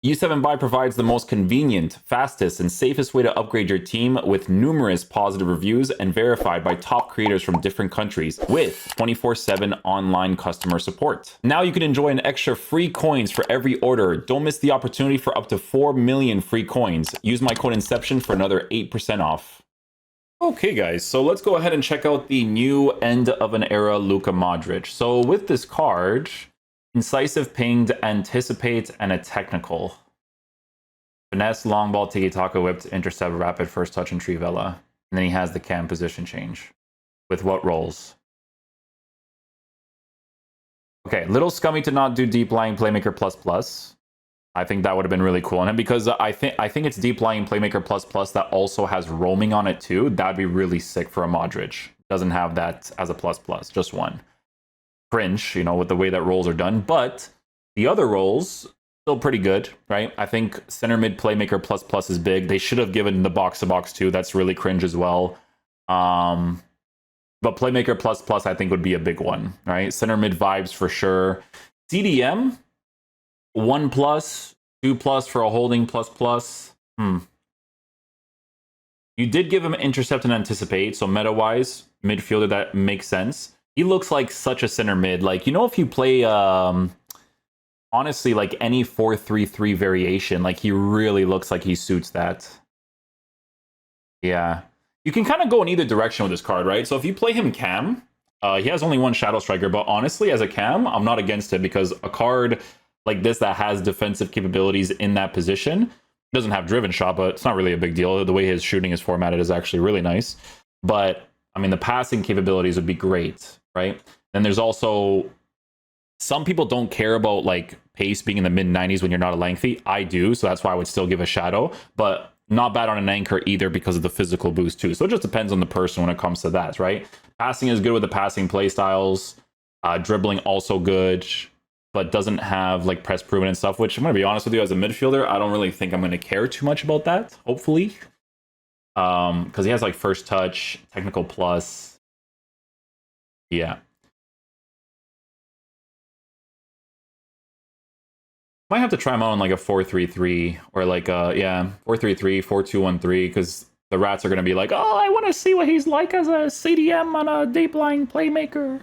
U7 Buy provides the most convenient, fastest, and safest way to upgrade your team with numerous positive reviews and verified by top creators from different countries with 24/7 online customer support. Now you can enjoy an extra free coins for every order. Don't miss the opportunity for up to 4 million free coins. Use my code Inception for another 8% off. Okay guys, so let's go ahead and check out the new end of an era Luka Modric. So with this card, incisive, pinged, anticipate, and a technical. Finesse, long ball, tiki-taka, whipped, intercept, rapid, first touch, and trivela. And then he has the cam position change. With what rolls? Okay, little scummy to not do deep lying playmaker plus plus. I think that would have been really cool on him because I think it's deep lying playmaker plus plus that also has roaming on it too. That'd be really sick for a Modric. Doesn't have that as a plus plus, just one. Cringe, you know, with the way that rolls are done, but the other rolls still pretty good, right? I think center mid playmaker plus plus is big. They should have given the box to box too. That's really cringe as well. But playmaker plus plus I think would be a big one, right? Center mid vibes for sure. CDM 1+, 2+ for a holding plus. You did give him intercept and anticipate, so meta wise midfielder that makes sense. He looks like such a center mid. Like, you know, if you play, honestly, like any 4-3-3 variation, like he really looks like he suits that. Yeah. You can kind of go in either direction with this card, right? So if you play him cam, he has only one Shadow Striker, but honestly, as a cam, I'm not against it because a card like this that has defensive capabilities in that position doesn't have driven shot, but it's not really a big deal. The way his shooting is formatted is actually really nice. But, I mean, the passing capabilities would be great. Right? Then there's also some people don't care about like pace being in the mid 90s when you're not a lengthy. I do, so that's why I would still give a shadow, but not bad on an anchor either because of the physical boost too. So it just depends on the person when it comes to that, right? Passing is good with the passing play styles. Dribbling also good, but doesn't have like press proven and stuff, which I'm gonna be honest with you, as a midfielder, I don't really think I'm gonna care too much about that, hopefully. Because he has like first touch, technical plus. Yeah. Might have to try him out on like a 4-3-3 or like yeah, 4-3-3, 4-2-1-3, because the rats are gonna be like, oh, I want to see what he's like as a CDM on a deep lying playmaker.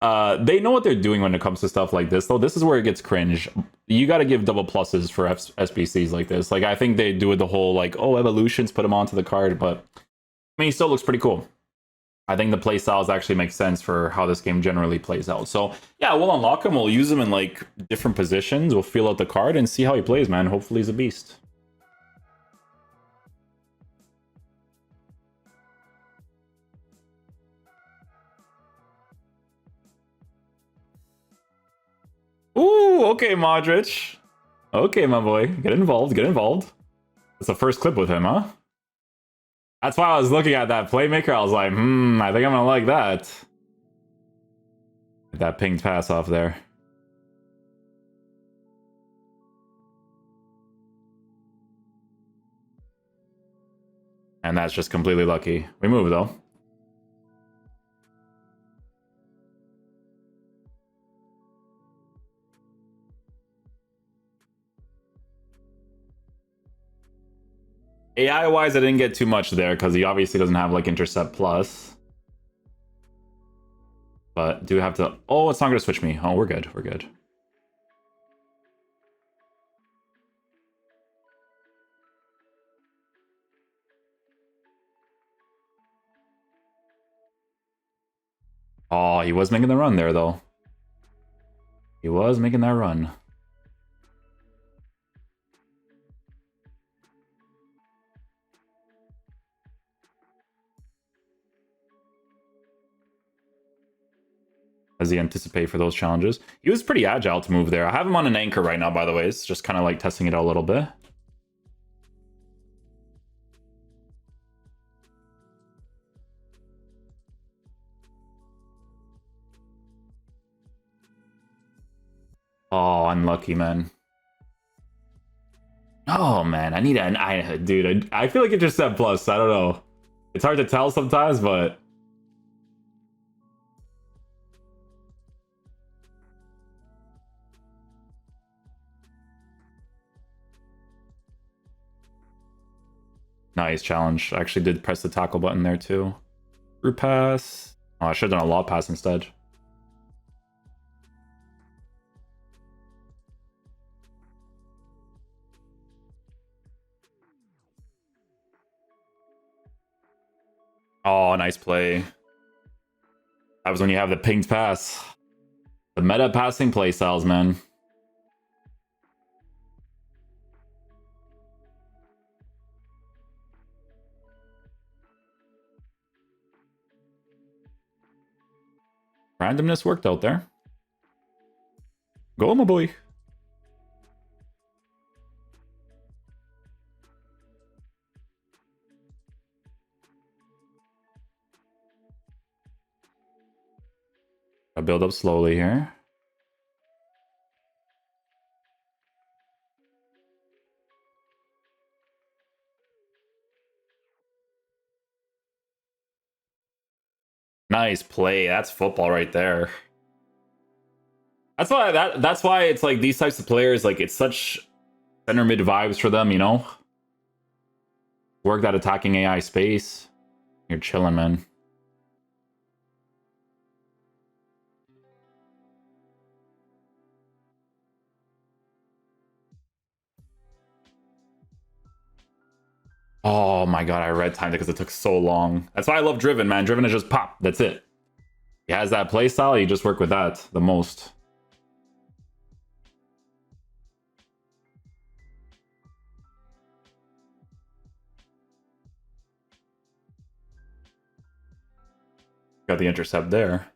They know what they're doing when it comes to stuff like this, though. This is where it gets cringe. You got to give double pluses for SBCs like this. Like, I think they do it the whole like, oh, evolutions, put him onto the card, but I mean, he still looks pretty cool. I think the play styles actually make sense for how this game generally plays out. So yeah, we'll unlock him. We'll use him in like different positions. We'll feel out the card and see how he plays, man. Hopefully he's a beast. Ooh, okay, Modric. Okay, my boy. Get involved, get involved. It's the first clip with him, huh? That's why I was looking at that playmaker. I was like, I think I'm gonna like that. Get that pinged pass off there. And that's just completely lucky. We move, though. AI-wise, I didn't get too much there because he obviously doesn't have, like, Intercept Plus. But do have to... Oh, it's not going to switch me. Oh, we're good. We're good. Oh, he was making the run there, though. He was making that run. As he anticipate for those challenges. He was pretty agile to move there. I have him on an anchor right now, by the way. It's just kind of like testing it out a little bit. Oh, unlucky, man. Oh, man. I need a... dude, I feel like Intercept Plus. I don't know. It's hard to tell sometimes, but... Nice challenge. I actually did press the tackle button there too. Through pass. Oh, I should have done a lob pass instead. Oh, nice play. That was when you have the pinged pass. The meta passing play styles, man. Randomness worked out there. Go, my boy. I build up slowly here. Nice play. That's football right there. That's why it's like these types of players, like it's such center mid vibes for them, you know? Work that attacking AI space. You're chilling, man. Oh my god, I red timed it because it took so long. That's why I love Driven, man. Driven is just pop. That's it. He has that play style. You just work with that the most. Got the intercept there.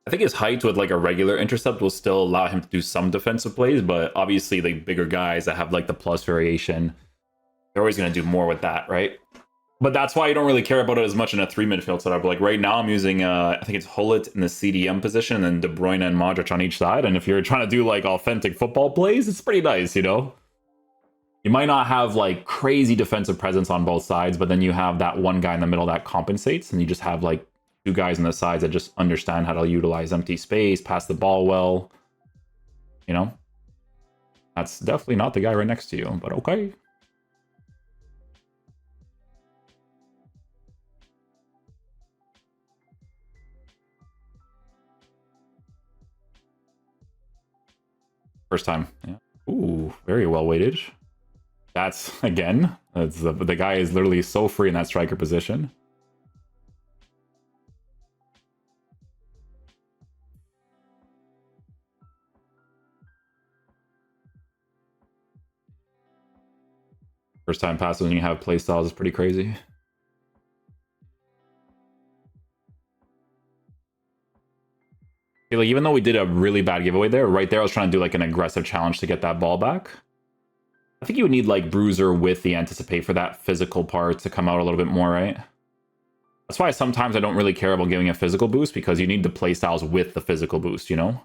I think his height with like a regular intercept will still allow him to do some defensive plays, but obviously the bigger guys that have like the plus variation, they're always going to do more with that, right? But that's why you don't really care about it as much in a 3 midfield setup. Like right now I'm using, I think it's Hullet in the CDM position and De Bruyne and Modric on each side. And if you're trying to do like authentic football plays, it's pretty nice, you know? You might not have like crazy defensive presence on both sides, but then you have that one guy in the middle that compensates, and you just have like 2 guys on the sides that just understand how to utilize empty space, pass the ball well, you know? That's definitely not the guy right next to you, but okay. First time, yeah. Ooh, very well weighted. That's, again, that's the guy is literally so free in that striker position. First time passes when you have play styles is pretty crazy. Like, even though we did a really bad giveaway there, right there I was trying to do like an aggressive challenge to get that ball back. I think you would need like Bruiser with the Anticipate for that physical part to come out a little bit more, right? That's why sometimes I don't really care about giving a physical boost, because you need the playstyles with the physical boost, you know?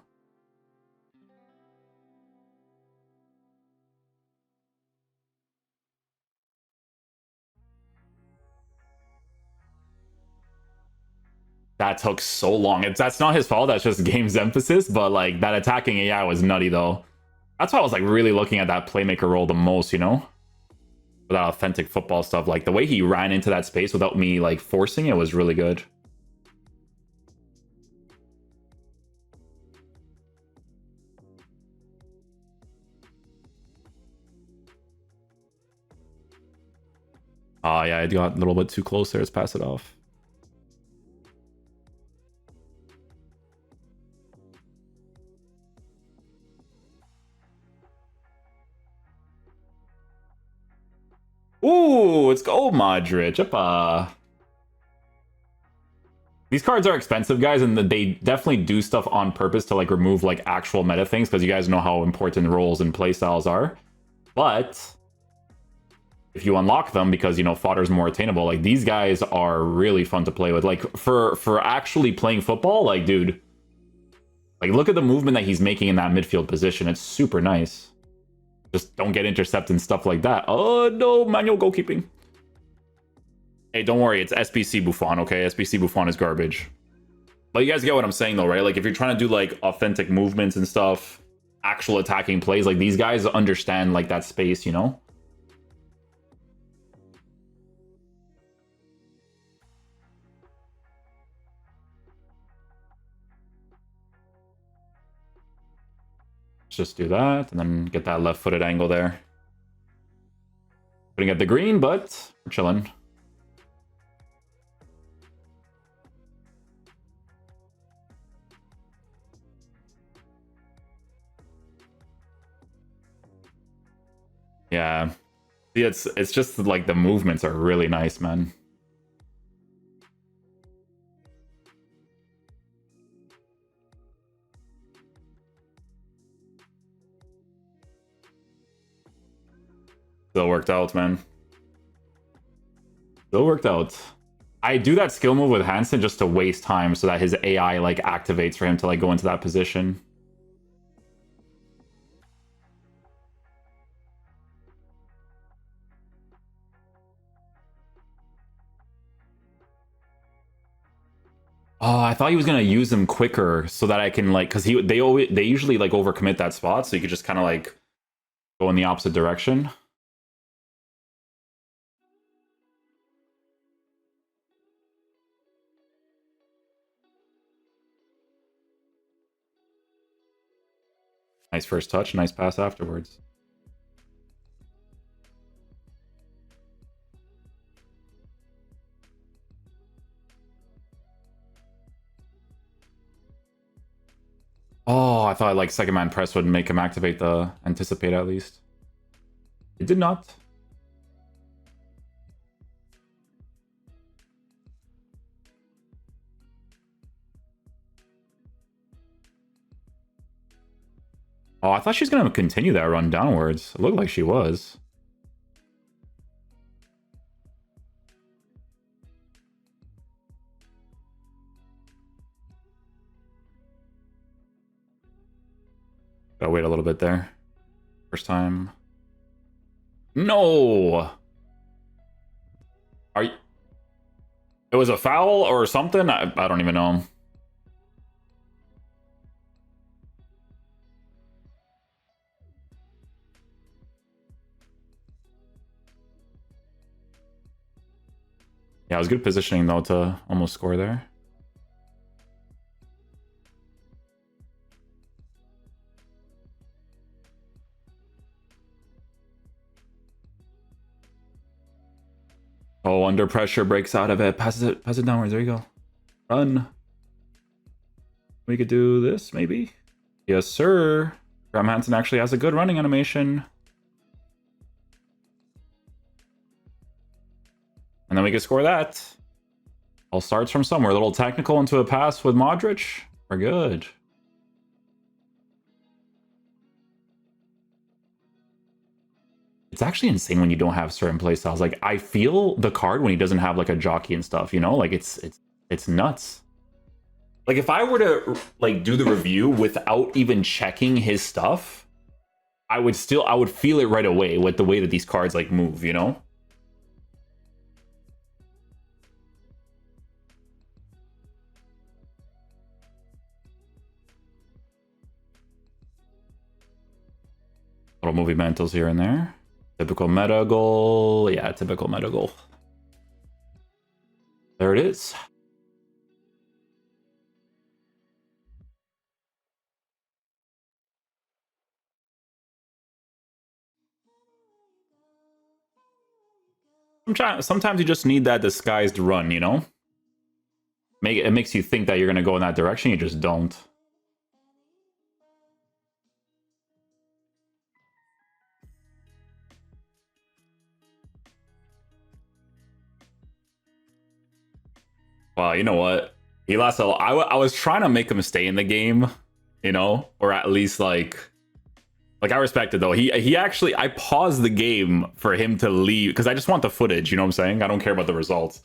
That took so long. That's not his fault, that's just game's emphasis, but like that attacking AI was nutty though. That's why I was like really looking at that playmaker role the most, you know? With that authentic football stuff. Like the way he ran into that space without me like forcing it was really good. Oh yeah, I got a little bit too close there. Let's pass it off. Ooh, let's go, Modric. Yeppa. These cards are expensive, guys, and they definitely do stuff on purpose to like remove like actual meta things, because you guys know how important roles and playstyles are. But if you unlock them, because you know fodder's more attainable, like these guys are really fun to play with. Like for actually playing football, like dude, like look at the movement that he's making in that midfield position. It's super nice. Just don't get intercepted and stuff like that. Oh no, manual goalkeeping. Hey, don't worry, it's SBC Buffon, okay? SBC Buffon is garbage. But you guys get what I'm saying though, right? Like if you're trying to do like authentic movements and stuff, actual attacking plays, like these guys understand like that space, you know? just do that and then get that left-footed angle there. Couldn't get the green, but we're chilling. Yeah. See, it's just like the movements are really nice, man. Still worked out, man. Still worked out. I do that skill move with Hansen just to waste time so that his AI like activates for him to like go into that position. Oh, I thought he was gonna use them quicker so that I can like, cause they usually like overcommit that spot, so you could just kind of like go in the opposite direction. Nice first touch, nice pass afterwards. Oh, I thought like second man press would make him activate the anticipate at least. It did not. Oh, I thought she was going to continue that run downwards. It looked like she was. Gotta wait a little bit there. First time. No! Are you... It was a foul or something? I don't even know. Yeah, it was good positioning, though, to almost score there. Oh, under pressure, breaks out of it. Passes it downwards. There you go. Run. We could do this, maybe? Yes, sir. Graham Hansen actually has a good running animation. And then we can score that. All starts from somewhere. A little technical into a pass with Modric. We're good. It's actually insane when you don't have certain playstyles. Like, I feel the card when he doesn't have like a jockey and stuff, you know? Like, it's nuts. Like, if I were to like do the review without even checking his stuff, I would feel it right away with the way that these cards like move, you know? Little movie mentals here and there. Typical meta goal. Yeah, typical meta goal. There it is. Sometimes you just need that disguised run, you know? It makes you think that you're going to go in that direction. You just don't. Well, you know what? He lost a lot. I was trying to make him stay in the game, you know? Or at least like I respect it though. He actually, I paused the game for him to leave because I just want the footage, you know what I'm saying? I don't care about the results.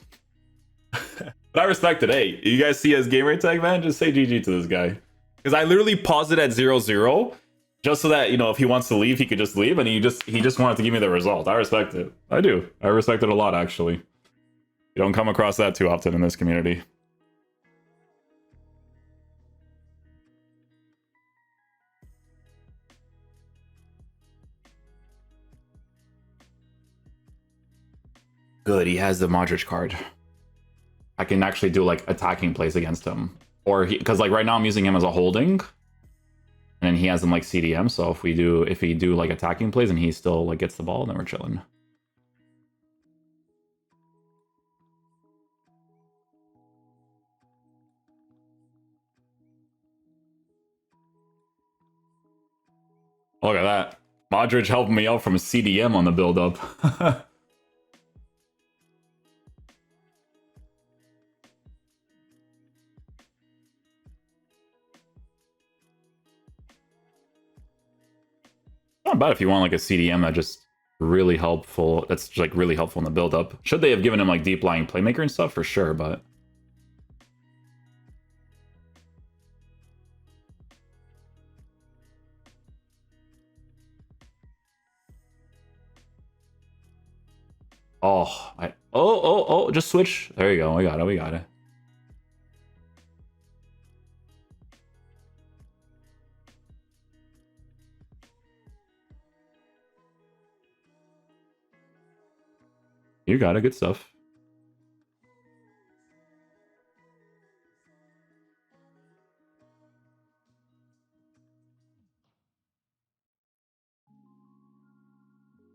But I respect it. Hey, you guys see his game rate tag, man? Just say GG to this guy. Because I literally paused it at 0-0 just so that, you know, if he wants to leave, he could just leave, and he just wanted to give me the result. I respect it. I do. I respect it a lot, actually. You don't come across that too often in this community. Good, he has the Modric card. I can actually do like attacking plays against him. Or because like right now I'm using him as a holding. And then and he has them like CDM. So if we do like attacking plays and he still like gets the ball, then we're chilling. Look at that. Modric helping me out from CDM on the build-up. Not bad if you want like a CDM that just really helpful. That's just, like really helpful in the build-up. Should they have given him like deep lying playmaker and stuff? For sure, but... Oh, just switch. There you go. We got it. You got it. Good stuff.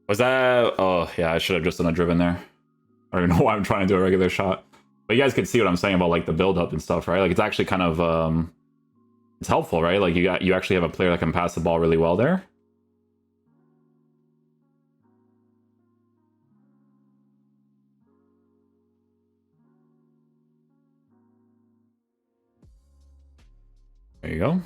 Was that... Oh, yeah, I should have just done a driven there. I don't even know why I'm trying to do a regular shot. But you guys can see what I'm saying about like the build-up and stuff, right? Like it's actually kind of... It's helpful, right? Like you actually have a player that can pass the ball really well there. There you go.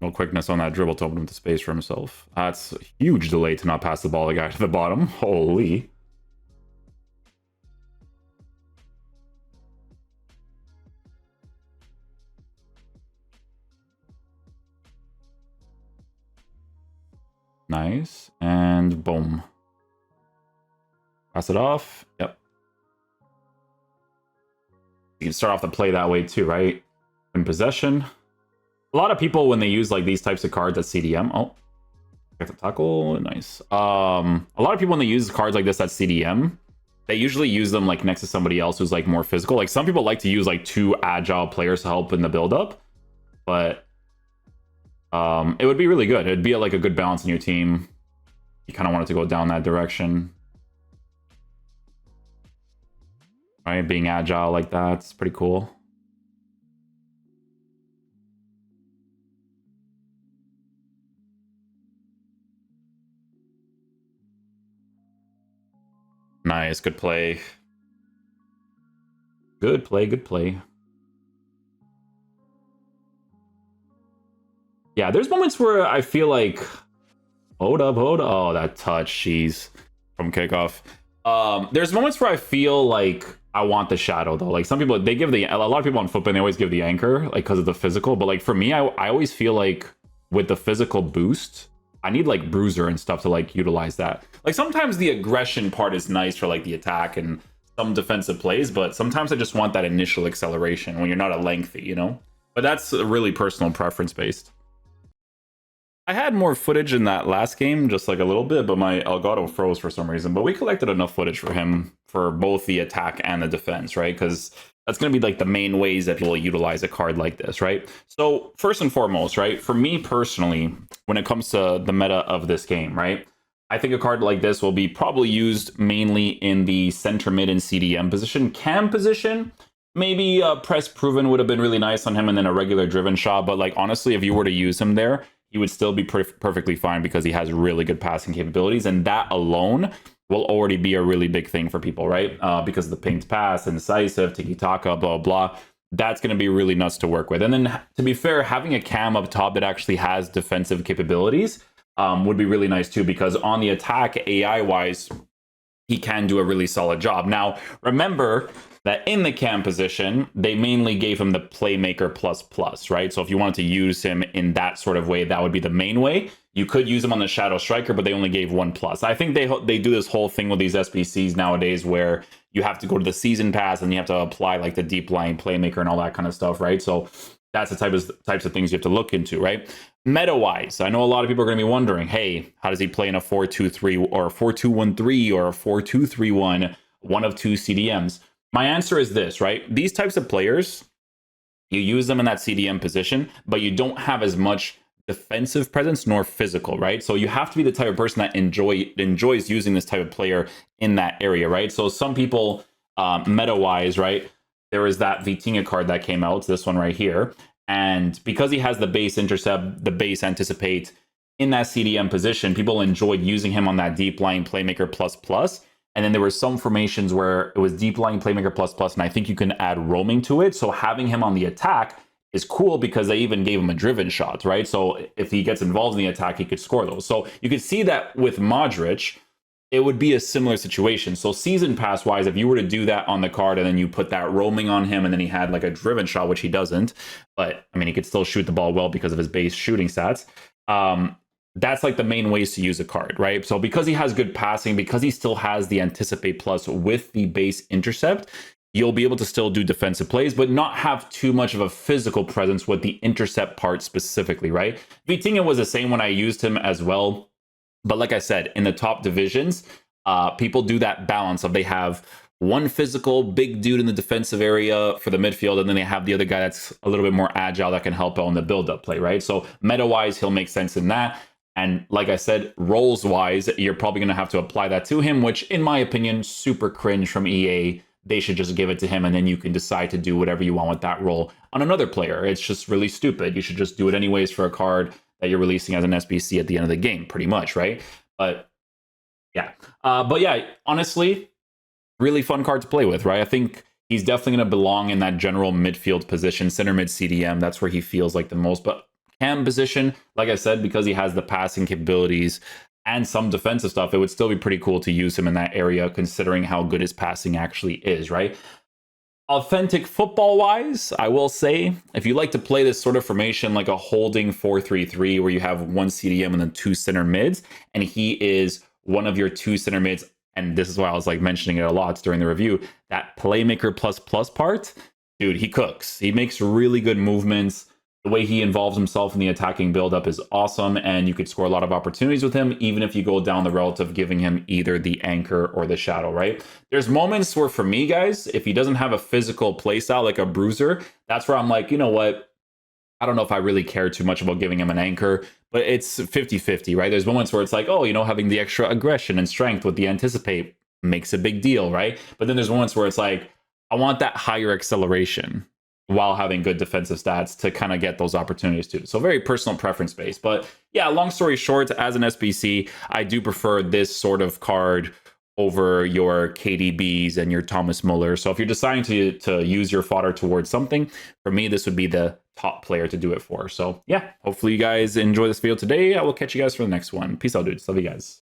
No quickness on that dribble to open up the space for himself. That's a huge delay to not pass the ball the guy to the bottom. Holy. Nice. And boom. Pass it off. Yep. You can start off the play that way too, right? In possession. A lot of people, when they use like these types of cards at CDM, got the tackle, nice. A lot of people when they use cards like this at CDM, they usually use them like next to somebody else who's like more physical. Like some people like to use like two agile players to help in the build-up, but it would be really good. It'd be like a good balance in your team. You kind of want it to go down that direction. Right, being agile like that's pretty cool. Nice, good play. Good play, good play. Yeah, there's moments where I feel like... Hold up. Oh, that touch, jeez. From kickoff. There's moments where I feel like I want the shadow, though. Like, some people, they give a lot of people on football, they always give the anchor, like, because of the physical. But, like, for me, I always feel like with the physical boost, I need, like, bruiser and stuff to, like, utilize that. Like, sometimes the aggression part is nice for, like, the attack and some defensive plays, but sometimes I just want that initial acceleration when you're not a lengthy, you know? But that's really personal preference based. I had more footage in that last game, just like a little bit, but my Elgato froze for some reason. But we collected enough footage for him for both the attack and the defense, right? Because that's going to be like the main ways that you'll utilize a card like this, right? So first and foremost, right, for me personally, when it comes to the meta of this game, right, I think a card like this will be probably used mainly in the center mid and CDM position. Cam position, maybe press proven would have been really nice on him, and then a regular driven shot. But like honestly, if you were to use him there, he would still be perfectly fine because he has really good passing capabilities, and that alone will already be a really big thing for people, right? Because of the pinged pass, incisive, tiki-taka, blah, blah. That's going to be really nuts to work with. And then, to be fair, having a cam up top that actually has defensive capabilities would be really nice too, because on the attack, AI-wise, he can do a really solid job. Now, remember that in the cam position, they mainly gave him the playmaker plus, right? So if you wanted to use him in that sort of way, that would be the main way. You could use him on the shadow striker, but they only gave 1+. I think they do this whole thing with these SBCs nowadays where you have to go to the season pass and you have to apply like the deep lying playmaker and all that kind of stuff, right? So that's the types of things you have to look into, right? Meta-wise, I know a lot of people are going to be wondering, hey, how does he play in a 4-2-3 or a 4-2-1-3 or a 4-2-3-1, one of two CDMs? My answer is this, right? These types of players, You use them in that CDM position, but you don't have as much defensive presence nor physical, right? So you have to be the type of person that enjoys using this type of player in that area, right? So some people, meta-wise, right, there was that Vitinha card that came out, this one right here, and because he has the base intercept, the base anticipate in that CDM position, people enjoyed using him on that deep lying playmaker plus plus. And then there were some formations where it was deep lying playmaker plus plus, and I think you can add roaming to it. So having him on the attack is cool because they even gave him a driven shot, right? So if he gets involved in the attack, he could score those. So you could see that with Modric, it would be a similar situation. So season pass wise, if you were to do that on the card and then you put that roaming on him and then he had like a driven shot, which he doesn't, but I mean, he could still shoot the ball well because of his base shooting stats. That's like the main ways to use a card, right? So because he has good passing, because he still has the anticipate plus with the base intercept, you'll be able to still do defensive plays, but not have too much of a physical presence with the intercept part specifically, right? Vitinha was the same when I used him as well. But like I said, in the top divisions, people do that balance of they have one physical big dude in the defensive area for the midfield, and then they have the other guy that's a little bit more agile that can help out in the build-up play, right? So meta-wise, he'll make sense in that. And like I said, roles-wise, you're probably going to have to apply that to him, which in my opinion, super cringe from EA. They should just give it to him, and then you can decide to do whatever you want with that role on another player. It's just really stupid. You should just do it anyways for a card that you're releasing as an SBC at the end of the game, pretty much, right? But yeah. Honestly, really fun card to play with, right? I think he's definitely going to belong in that general midfield position, center mid CDM. That's where he feels like the most. But cam position, like I said, because he has the passing capabilities and some defensive stuff, it would still be pretty cool to use him in that area, considering how good his passing actually is, right? Authentic football-wise, I will say, if you like to play this sort of formation like a holding 4-3-3, where you have one CDM and then two center mids, and he is one of your two center mids, and this is why I was like mentioning it a lot during the review, that playmaker plus plus part, dude, he cooks. He makes really good movements. The way he involves himself in the attacking build-up is awesome, and you could score a lot of opportunities with him, even if you go down the route of giving him either the anchor or the shadow, right? There's moments where, for me, guys, if he doesn't have a physical playstyle like a bruiser, that's where I'm like, you know what? I don't know if I really care too much about giving him an anchor, but it's 50-50, right? There's moments where it's like, oh, you know, having the extra aggression and strength with the anticipate makes a big deal, right? But then there's moments where it's like, I want that higher acceleration while having good defensive stats to kind of get those opportunities too. So very personal preference based. But yeah, long story short, as an SBC, I do prefer this sort of card over your KDBs and your Thomas Muller. So if you're deciding to use your fodder towards something, for me, this would be the top player to do it for. So yeah, hopefully you guys enjoy this video today. I will catch you guys for the next one. Peace out, dudes. Love you guys.